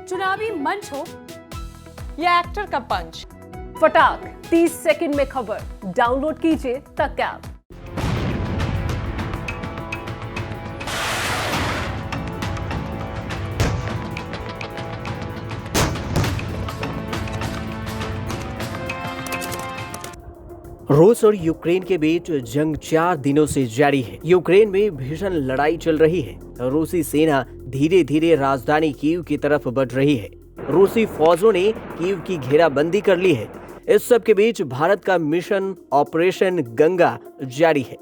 चुनावी मंच हो या एक्टर का पंच, फटाक 30 सेकंड में खबर डाउनलोड कीजिए तक ऐप। रूस और यूक्रेन के बीच जंग 4 दिनों से जारी है। यूक्रेन में भीषण लड़ाई चल रही है। रूसी सेना धीरे धीरे राजधानी कीव की तरफ बढ़ रही है। रूसी फौजों ने कीव की घेराबंदी कर ली है। इस सब के बीच भारत का मिशन ऑपरेशन गंगा जारी है।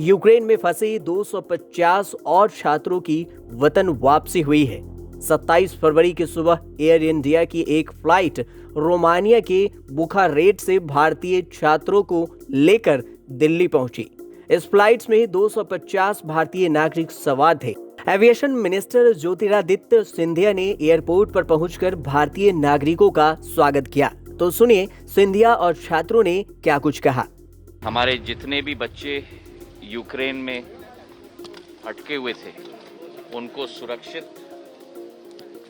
यूक्रेन में फंसे 250 और छात्रों की वतन वापसी हुई है। 27 फरवरी की सुबह एयर इंडिया की एक फ्लाइट रोमानिया के बुखारेस्ट से भारतीय छात्रों को लेकर दिल्ली पहुंची। इस फ्लाइट में 250 भारतीय नागरिक सवार थे। एविएशन मिनिस्टर ज्योतिरादित्य सिंधिया ने एयरपोर्ट पर पहुंचकर भारतीय नागरिकों का स्वागत किया। तो सुनिए सिंधिया और छात्रों ने क्या कुछ कहा। हमारे जितने भी बच्चे यूक्रेन में अटके हुए थे उनको सुरक्षित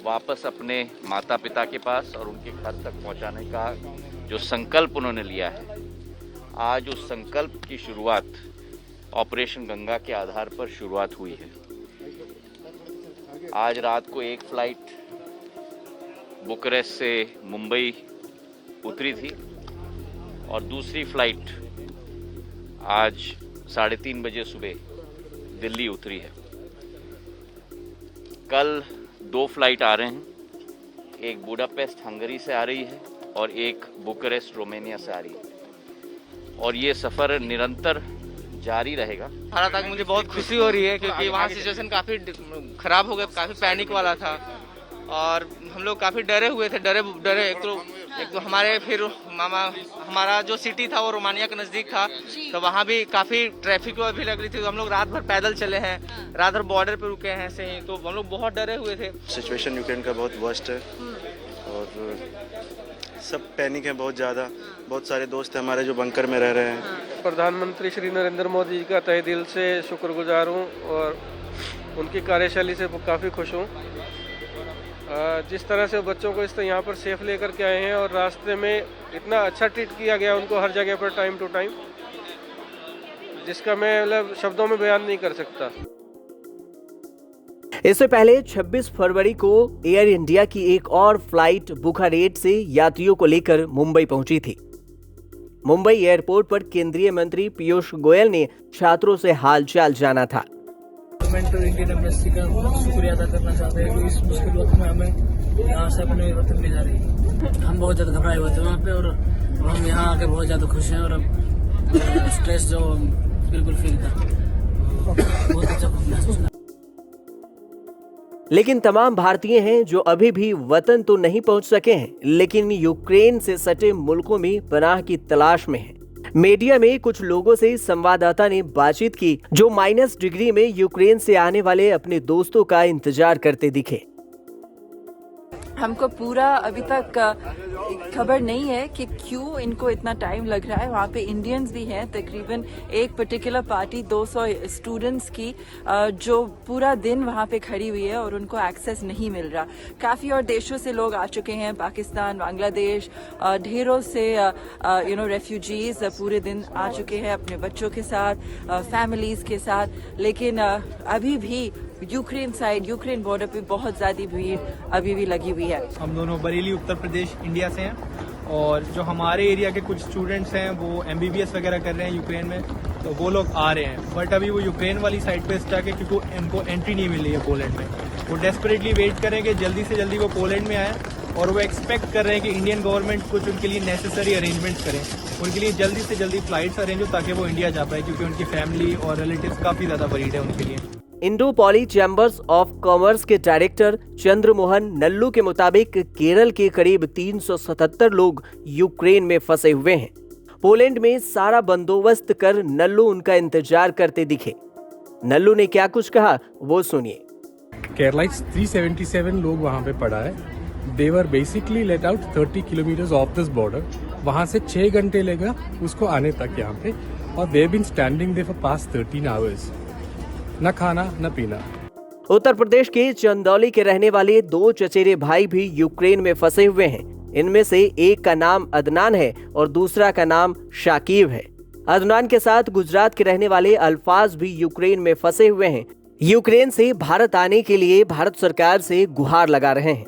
वापस अपने माता पिता के पास और उनके घर तक पहुंचाने का जो संकल्प उन्होंने लिया है, आज उस संकल्प की शुरुआत ऑपरेशन गंगा के आधार पर शुरुआत हुई है। आज रात को एक फ्लाइट बुखारेस्ट से मुंबई उतरी थी और दूसरी फ्लाइट आज 3:30 बजे सुबह दिल्ली उतरी है। कल 2 फ्लाइट आ रहे हैं, एक बुडापेस्ट हंगरी से आ रही है और एक बुखारेस्ट रोमानिया से आ रही है और ये सफ़र निरंतर जारी रहेगा। भारत आके मुझे बहुत खुशी हो रही है क्योंकि वहाँ सिचुएशन काफ़ी ख़राब हो गया, काफ़ी पैनिक वाला था और हम लोग काफ़ी डरे हुए थे। डरे एक तो हमारे फिर हमारा जो सिटी था वो रोमानिया के नज़दीक था, तो वहाँ भी काफ़ी ट्रैफिक भी लग रही थी। तो हम लोग रात भर पैदल चले हैं, रात भर बॉर्डर पे रुके हैं ऐसे ही, तो हम लोग बहुत डरे हुए थे। सिचुएशन यूक्रेन का बहुत वर्स्ट है और सब पैनिक है बहुत ज़्यादा। बहुत सारे दोस्त हैं हमारे जो बंकर में रह रहे हैं। प्रधानमंत्री श्री नरेंद्र मोदी जी का तहे दिल से शुक्रगुजार हूँ और उनकी कार्यशैली से काफ़ी खुश हूँ। जिस तरह से बच्चों को इस यहाँ पर सेफ लेकर के आए हैं और रास्ते में इतना अच्छा ट्रीट किया गया उनको हर जगह पर टाइम टू टाइम, जिसका मैं मतलब शब्दों में बयान नहीं कर सकता। इससे पहले 26 फरवरी को एयर इंडिया की एक और फ्लाइट बुखारेस्ट से यात्रियों को लेकर मुंबई पहुंची थी। मुंबई एयरपोर्ट पर केंद्रीय मंत्री पीयूष गोयल ने छात्रों से हालचाल जाना था। इंडियन एम्बेसी का शुक्रिया अदा करना चाहते हैं कि इस मुश्किल वक्त में हमें यहाँ से अपने वतन ले जा रही है। हम बहुत ज़्यादा घबराए हुए थे वहाँ पे और हम यहाँ आके बहुत ज़्यादा खुश हैं और अब स्ट्रेस जो बिल्कुल फील था, बहुत अच्छा महसूस हुआ। लेकिन तमाम भारतीय हैं जो अभी भी वतन तो नहीं पहुंच सके हैं, लेकिन यूक्रेन से सटे मुल्कों में पनाह की तलाश में हैं। मीडिया में कुछ लोगों से संवाददाता ने बातचीत की जो माइनस डिग्री में यूक्रेन से आने वाले अपने दोस्तों का इंतजार करते दिखे। हमको पूरा अभी तक खबर नहीं है कि क्यों इनको इतना टाइम लग रहा है। वहाँ पे इंडियंस भी हैं, तकरीबन एक पर्टिकुलर पार्टी 200 स्टूडेंट्स की जो पूरा दिन वहाँ पे खड़ी हुई है और उनको एक्सेस नहीं मिल रहा। काफ़ी और देशों से लोग आ चुके हैं, पाकिस्तान, बांग्लादेश, ढेरों से रेफ्यूजीज पूरे दिन आ चुके हैं अपने बच्चों के साथ, फैमिलीज के साथ। लेकिन अभी भी यूक्रेन साइड, यूक्रेन बॉर्डर पे बहुत ज़्यादा भीड़ अभी भी लगी हुई है। हम दोनों बरेली उत्तर प्रदेश इंडिया से हैं और जो हमारे एरिया के कुछ स्टूडेंट्स हैं वो MBBS वगैरह कर रहे हैं यूक्रेन में, तो वो लोग आ रहे हैं। बट अभी वो यूक्रेन वाली साइड पे स्टक है क्योंकि उनको एंट्री नहीं मिल रही है पोलैंड में। वो डेस्परेटली वेट करें कि जल्दी से जल्दी वो पोलैंड में आए और वो एक्सपेक्ट कर रहे हैं कि इंडियन गवर्नमेंट कुछ उनके लिए नेसेसरी अरेंजमेंट्स करें, उनके लिए जल्दी से जल्दी फ्लाइट्स अरेंज हो ताकि वो इंडिया जा पाए, क्योंकि उनकी फैमिली और रिलेटिव्स काफ़ी ज़्यादा वरीड है उनके लिए। Indo poly chambers of commerce के डायरेक्टर चंद्रमोहन नल्लू के मुताबिक केरल के करीब 377 लोग यूक्रेन में फंसे हुए हैं। पोलैंड में सारा बंदोबस्त कर नल्लू उनका इंतजार करते दिखे। नल्लू ने क्या कुछ कहा वो सुनिए। केरला 377 लोग वहाँ पे पड़ा है। They were basically let out 30 kilometres off this border. वहाँ से 6 घंटे लेगा उसको आने तक यहाँ पे, और they been standing there for past 13 hours. न खाना न पीना। उत्तर प्रदेश के चंदौली के रहने वाले 2 चचेरे भाई भी यूक्रेन में फंसे हुए हैं। इनमें से एक का नाम अदनान है और दूसरा का नाम शाकिब है। अदनान के साथ गुजरात के रहने वाले अल्फाज भी यूक्रेन में फंसे हुए हैं। यूक्रेन से भारत आने के लिए भारत सरकार से गुहार लगा रहे हैं।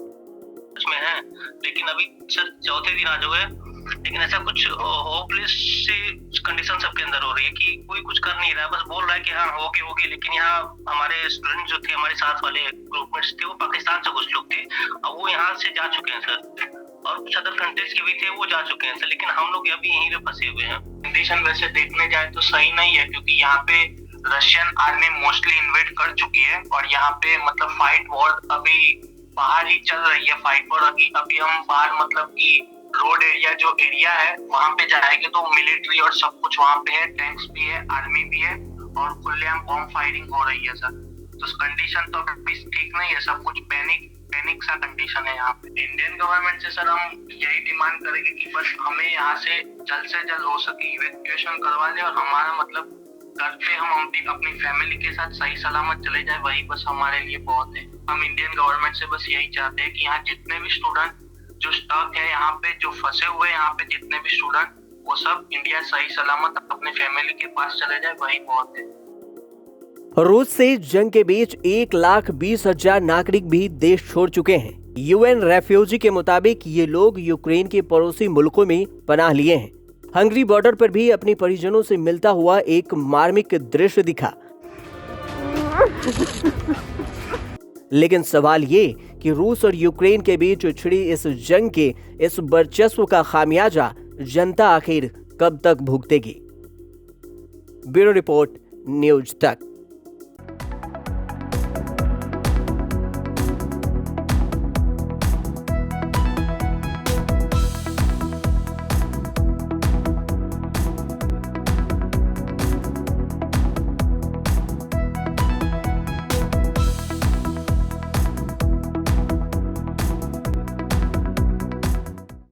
लेकिन अभी सर चौथे दिन आज हुए, लेकिन ऐसा कुछ होपलेस सी कंडीशन सबके अंदर हो रही है कि कोई कुछ कर नहीं रहा है, बस बोल रहा है कि हाँ होगी। लेकिन यहाँ हमारे स्टूडेंट जो थे, हमारे साथ वाले ग्रुपमेट्स थे, वो पाकिस्तान से कुछ लोग थे, अब वो यहाँ से जा चुके हैं सर, और कुछ अदर कंट्रीज के भी थे, वो जा चुके हैं सर, लेकिन हम लोग अभी यहीं पे फंसे हुए हैं। कंडीशन वैसे देखने जाए तो सही नहीं है, क्योंकि यहाँ पे रशियन आर्मी मोस्टली इन्वेड कर चुकी है और यहाँ पे मतलब फाइट वॉर अभी बाहर ही चल रही है। फाइट वॉर अभी हम बाहर मतलब कि रोड एरिया जो एरिया है वहाँ पे जाएंगे तो मिलिट्री और सब कुछ वहाँ पे है, टैंक्स भी है, आर्मी भी है और खुलेआम बॉम्ब फायरिंग हो रही है सर। तो कंडीशन तो अभी ठीक नहीं है, सब कुछ पैनिक सा कंडीशन है यहाँ पे। इंडियन गवर्नमेंट से सर हम यही डिमांड करेंगे कि बस हमें यहाँ से जल्द हो सके इवैक्यूएशन करवा दे और हमारा मतलब घर पे हम अपनी फैमिली के साथ सही सलामत चले जाए, वही बस हमारे लिए बहुत है। हम इंडियन गवर्नमेंट से बस यही चाहते हैं कि यहाँ जितने भी स्टूडेंट जो स्टक है, यहाँ पे जो फंसे हुए यहाँ पे जितने भी स्टूडेंट, वो सब इंडिया सही सलामत अपने फैमिली के पास चले जाए, वही बहुत है। रूस से जंग के बीच 1,20,000 नागरिक भी देश छोड़ चुके हैं। यूएन रेफ्यूजी के मुताबिक ये लोग यूक्रेन के पड़ोसी मुल्कों में पनाह लिए हैं। हंगरी बॉर्डर पर भी अपने परिजनों से मिलता हुआ एक मार्मिक दृश्य दिखा। लेकिन सवाल ये कि रूस और यूक्रेन के बीच छिड़ी इस जंग के इस वर्चस्व का खामियाजा जनता आखिर कब तक भुगतेगी? ब्यूरो रिपोर्ट, न्यूज तक।